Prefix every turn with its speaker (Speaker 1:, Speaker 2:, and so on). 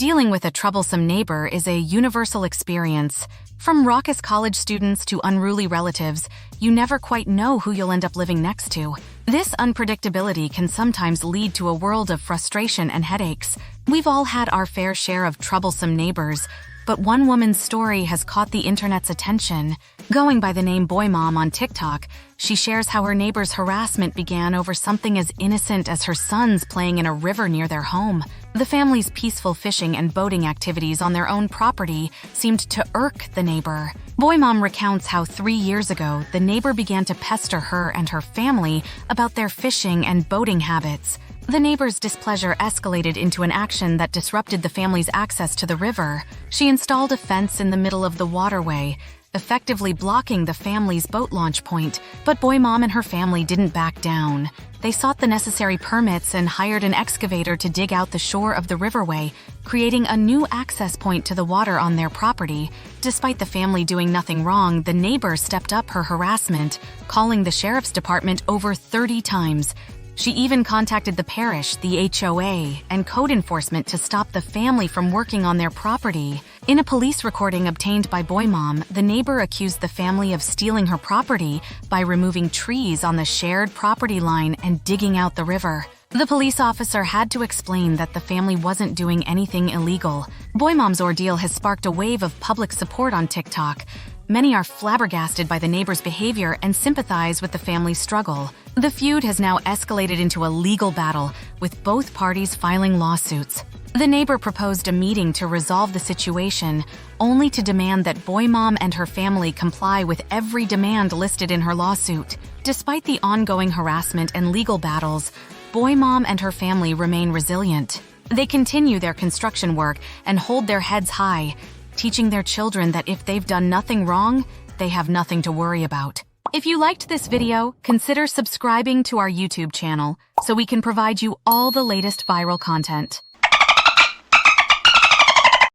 Speaker 1: Dealing with a troublesome neighbor is a universal experience. From raucous college students to unruly relatives, you never quite know who you'll end up living next to. This unpredictability can sometimes lead to a world of frustration and headaches. We've all had our fair share of troublesome neighbors, but one woman's story has caught the internet's attention. Going by the name Boy Mom on TikTok, she shares how her neighbor's harassment began over something as innocent as her sons playing in a river near their home. The family's peaceful fishing and boating activities on their own property seemed to irk the neighbor. Boy Mom recounts how 3 years ago, the neighbor began to pester her and her family about their fishing and boating habits. The neighbor's displeasure escalated into an action that disrupted the family's access to the river. She installed a fence in the middle of the waterway, effectively blocking the family's boat launch point. But Boy Mom and her family didn't back down. They sought the necessary permits and hired an excavator to dig out the shore of the riverway, creating a new access point to the water on their property. Despite the family doing nothing wrong, the neighbor stepped up her harassment, calling the sheriff's department over 30 times. She even contacted the parish, the HOA, and code enforcement to stop the family from working on their property. In a police recording obtained by Boy Mom, the neighbor accused the family of stealing her property by removing trees on the shared property line and digging out the river. The police officer had to explain that the family wasn't doing anything illegal. Boy Mom's ordeal has sparked a wave of public support on TikTok. Many are flabbergasted by the neighbor's behavior and sympathize with the family's struggle. The feud has now escalated into a legal battle, with both parties filing lawsuits. The neighbor proposed a meeting to resolve the situation, only to demand that Boy Mom and her family comply with every demand listed in her lawsuit. Despite the ongoing harassment and legal battles, Boy Mom and her family remain resilient. They continue their construction work and hold their heads high, teaching their children that if they've done nothing wrong, they have nothing to worry about. If you liked this video, consider subscribing to our YouTube channel so we can provide you all the latest viral content.